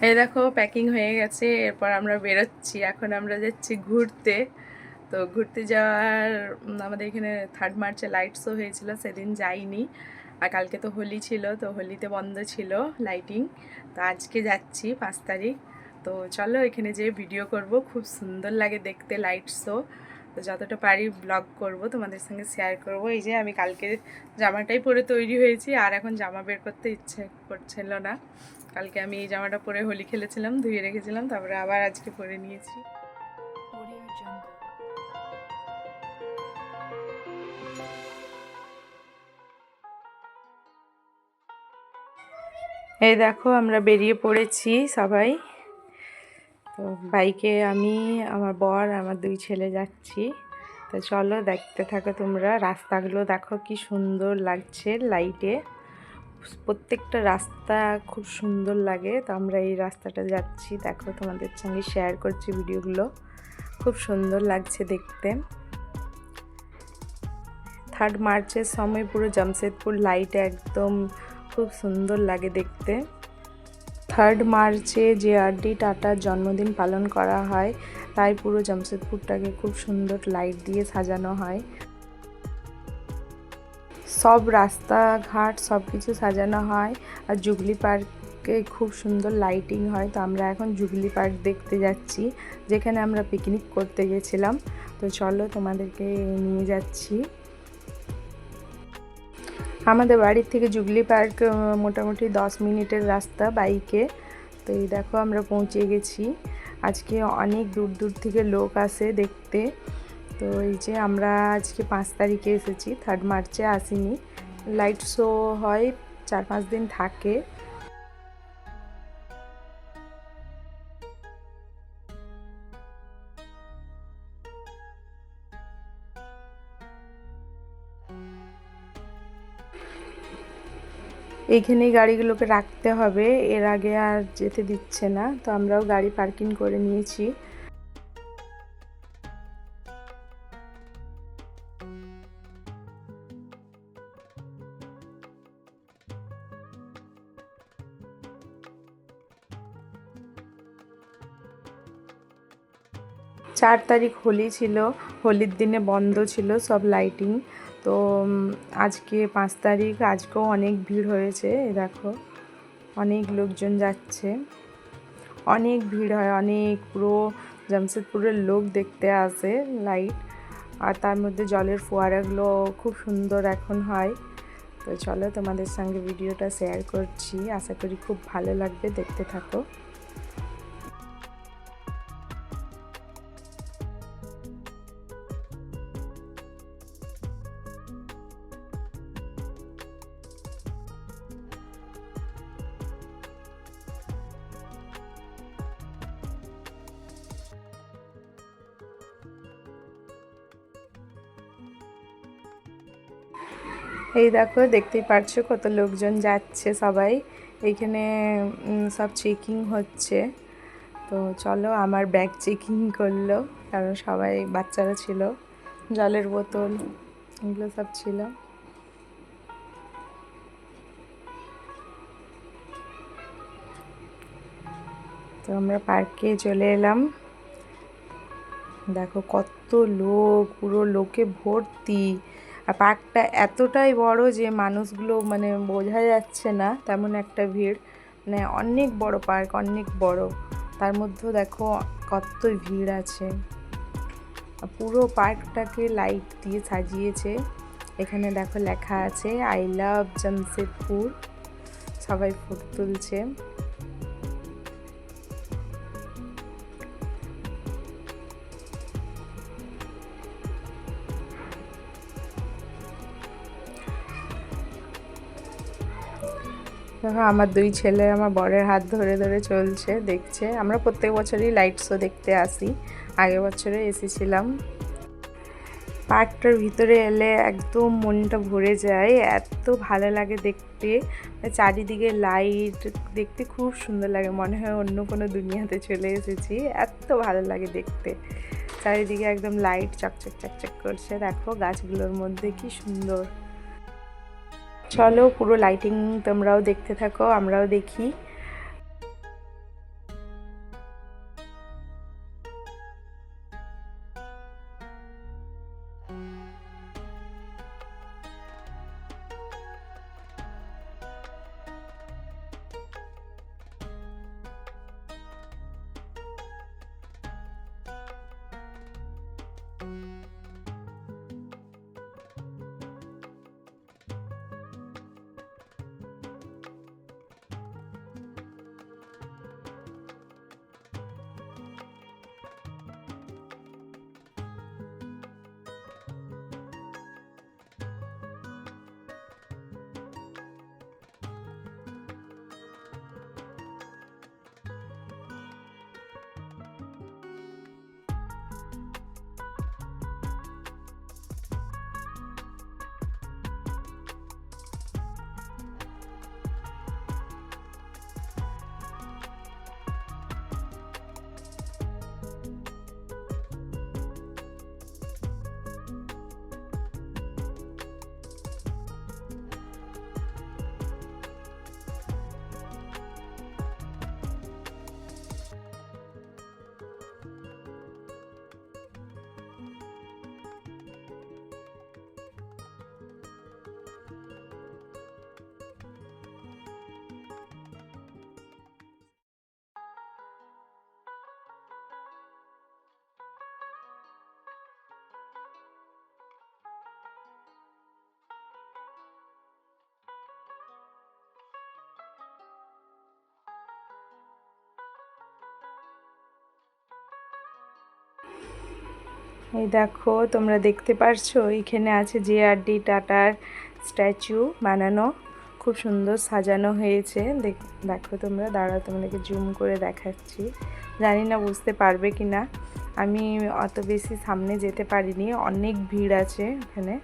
এই দেখো প্যাকিং হয়ে গেছে, এরপর আমরা বেরোচ্ছি। এখন আমরা যাচ্ছি ঘুরতে। তো ঘুরতে যাওয়ার আমাদের এখানে 3 মার্চে লাইট শো হয়েছিল, সেদিন যাইনি। আর কালকে তো হোলি ছিল, তো হোলিতে বন্ধ ছিল লাইটিং। তো আজকে যাচ্ছি 5 তারিখ। তো চলো এখানে যেয়ে ভিডিও করব, খুব সুন্দর লাগে দেখতে লাইট শো। তো যতটা পারি ব্লগ করব, তোমাদের সঙ্গে শেয়ার করব। এই যে আমি কালকে জামাটাই পরে তৈরি হয়েছি, আর এখন জামা বের করতে ইচ্ছে করছিল না। কালকে আমি এই জামাটা পরে হোলি খেলেছিলাম, ধুয়ে রেখেছিলাম, তারপরে আবার আজকে পরে নিয়েছি। এই দেখো আমরা বেরিয়ে পড়েছি সবাই। তো বাইকে আমি, আমার বর, আমার 2 ছেলে যাচ্ছি। তো চলো দেখতে থাকো তোমরা। রাস্তাগুলো দেখো কি সুন্দর লাগছে লাইটে। প্রত্যেকটা রাস্তা খুব সুন্দর লাগে। তো আমরা এই রাস্তাটা যাচ্ছি, দেখো তোমাদের সঙ্গে শেয়ার করছি ভিডিওগুলো। খুব সুন্দর লাগছে দেখতে। 3 মার্চের সময় পুরো জামশেদপুর লাইটে একদম খুব সুন্দর লাগে দেখতে। 3 মার্চে JRD টাটার জন্মদিন পালন করা হয়, তাই পুরো জামশেদপুরটাকে খুব সুন্দর লাইট দিয়ে সাজানো হয়। সব রাস্তাঘাট সব কিছু সাজানো হয়। আর জুগলি পার্কে খুব সুন্দর লাইটিং হয়। তো আমরা এখন জুগলি পার্ক দেখতে যাচ্ছি, যেখানে আমরা পিকনিক করতে গেছিলাম। তো চলো তোমাদেরকে নিয়ে যাচ্ছি। আমাদের বাড়ির থেকে জুগলি পার্ক মোটামুটি 10 মিনিটের রাস্তা বাইকে। তো এই দেখো আমরা পৌঁছে গেছি। আজকে অনেক দূর দূর থেকে লোক আসে দেখতে। তো এই যে আমরা আজকে 5 তারিখে এসেছি, 3 মার্চে আসিনি। লাইট শো হয়, 4-5 দিন থাকে। এইখানেই গাড়িগুলোকে রাখতে হবে, এর আগে আর যেতে দিচ্ছে না। তো আমরাও গাড়ি পার্কিং করে নিয়েছি। চার তারিখ হোলি ছিল, হোলির দিনে বন্ধ ছিল সব লাইটিং। তো আজকে 5 তারিখ, আজকেও অনেক ভিড় হয়েছে। দেখো অনেক লোকজন যাচ্ছে, অনেক ভিড় হয়, অনেক পুরো জামশেদপুরের লোক দেখতে আসে লাইট। আর তার মধ্যে জলের ফোয়ারাগুলো খুব সুন্দর এখন হয়। তো চলো তোমাদের সঙ্গে ভিডিওটা শেয়ার করছি, আশা করি খুব ভালো লাগবে, দেখতে থাকো। এই দেখো দেখতেই পারছো কত লোকজন যাচ্ছে সবাই। এইখানে সব চেকিং হচ্ছে। তো চলো, আমার ব্যাগ চেকিং করলো, কারণ সবাই বাচ্চারা ছিল, জলের বোতল এগুলো সব ছিল। তো আমরা পার্কে চলে এলাম। দেখো কত লোক, পুরো লোকে ভর্তি। আর পার্কটা এতটাই বড় যে মানুষগুলো মানে বোঝা যাচ্ছে না তেমন একটা ভিড়। মানে অনেক বড় পার্ক, অনেক বড়। তার মধ্যেও দেখো কত ভিড় আছে। পুরো পার্কটাকে লাইট দিয়ে সাজিয়েছে। এখানে দেখো লেখা আছে আই লাভ জামশেদপুর। সবাই ফটো তুলছে। দেখো আমার 2 ছেলে আমার বরের হাত ধরে ধরে চলছে, দেখছে। আমরা প্রত্যেক বছরই লাইট শো দেখতে আসি, আগের বছরে এসেছিলাম। পার্কটার ভিতরে এলে একদম মনটা ভরে যায়, এত ভালো লাগে দেখতে। চারিদিকে লাইট দেখতে খুব সুন্দর লাগে, মনে হয় অন্য কোনো দুনিয়াতে চলে এসেছি, এত ভালো লাগে দেখতে। চারিদিকে একদম লাইট চকচক চকচক করছে, দেখো গাছগুলোর মধ্যে কি সুন্দর। চলো পুরো লাইটিং তোমরাও দেখতে থাকো, আমরাও দেখি। এই দেখো, তোমরা দেখতে পারছো এখানে আছে JRD টাটার স্ট্যাচু বানানো, খুব সুন্দর সাজানো হয়েছে। দেখো তোমরা, দাঁড়াও তোমাদেরকে জুম করে দেখাচ্ছি, জানি না বুঝতে পারবে কি না। আমি অত বেশি সামনে যেতে পারিনি, অনেক ভিড় আছে এখানে।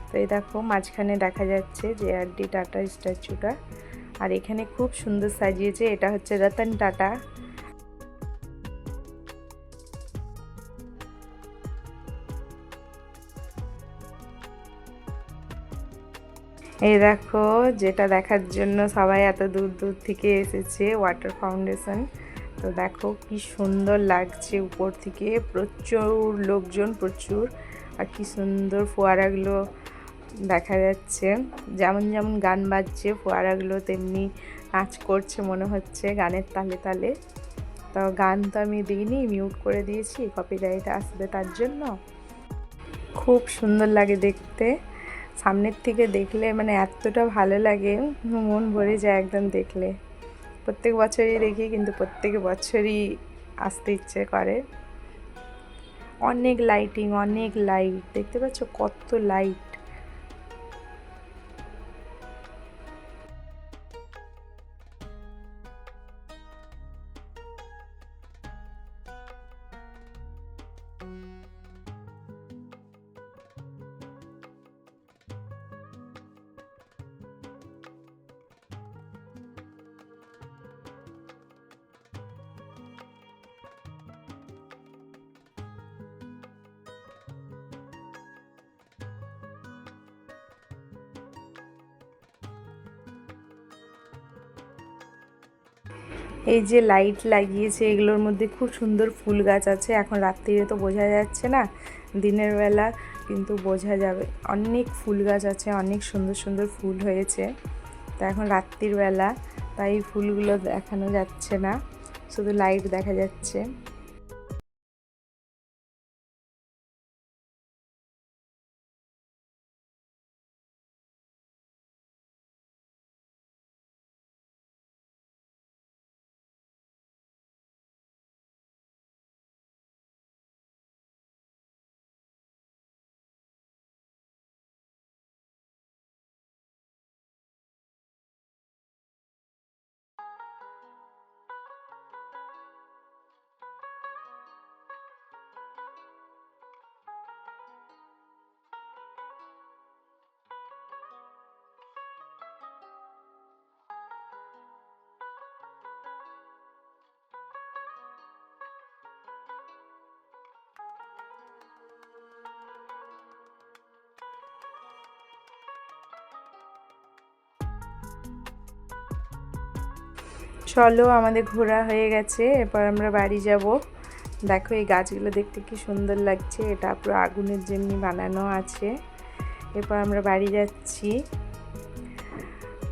তো এই দেখো মাঝখানে দেখা যাচ্ছে JRD টাটার স্ট্যাচুটা, আর এখানে খুব সুন্দর সাজিয়েছে। এটা হচ্ছে রতন টাটা। এই দেখো, যেটা দেখার জন্য সবাই এত দূর দূর থেকে এসেছে, ওয়াটার ফাউন্টেন। তো দেখো কি সুন্দর লাগছে উপর থেকে, প্রচুর লোকজন, প্রচুর। আর কি সুন্দর ফোয়ারাগুলো দেখা যাচ্ছে, যেমন যেমন গান বাজছে ফোয়ারাগুলো তেমনি নাচ করছে মনে হচ্ছে গানের তালে তালে। তো গান তো আমি দিইনি, মিউট করে দিয়েছি, কপিরাইট আসবে তার জন্য। খুব সুন্দর লাগে দেখতে, সামনের থেকে দেখলে মানে এতটা ভালো লাগে, মন ভরে যায় একদম দেখলে। প্রত্যেক বছরই দেখি, কিন্তু প্রত্যেক বছরই আসতে ইচ্ছে করে। অনেক লাইটিং, অনেক লাইট, দেখতে পাচ্ছ কত লাইট। এই যে লাইট লাগিয়েছে, এগুলোর মধ্যে খুব সুন্দর ফুল গাছ আছে। এখন রাত্রিরে তো বোঝা যাচ্ছে না, দিনের বেলা কিন্তু বোঝা যাবে। অনেক ফুল গাছ আছে, অনেক সুন্দর সুন্দর ফুল হয়েছে। তো এখন রাত্রির বেলা, তাই ফুলগুলো দেখানো যাচ্ছে না, শুধু লাইট দেখা যাচ্ছে। চলো, আমাদের ঘোরা হয়ে গেছে, এরপর আমরা বাড়ি যাব। দেখো এই গাছগুলো দেখতে কি সুন্দর লাগছে, এটা পুরো আগুনের যেমনি বানানো আছে। এরপর আমরা বাড়ি যাচ্ছি।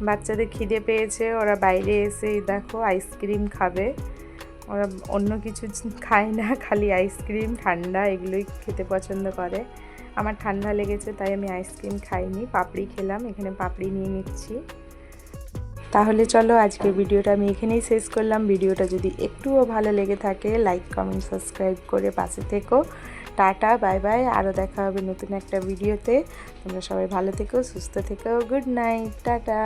বাচ্চাদের খিদে পেয়েছে, ওরা বাইরে এসে দেখো আইসক্রিম খাবে। ওরা অন্য কিছু খায় না, খালি আইসক্রিম ঠান্ডা এগুলোই খেতে পছন্দ করে। আমার ঠান্ডা লেগেছে তাই আমি আইসক্রিম খাইনি, পাপড়ি খেলাম। এখানে পাপড়ি নিয়ে নিচ্ছি। তাহলে চলো আজকের ভিডিওটা আমি এখানেই শেষ করলাম। ভিডিওটা যদি একটুও ভালো লেগে থাকে লাইক কমেন্ট সাবস্ক্রাইব করে পাশে থেকো। টাটা বাই বাই, আরও দেখা হবে নতুন একটা ভিডিওতে। তোমরা সবাই ভালো থেকো, সুস্থ থেকো। Good night, tata.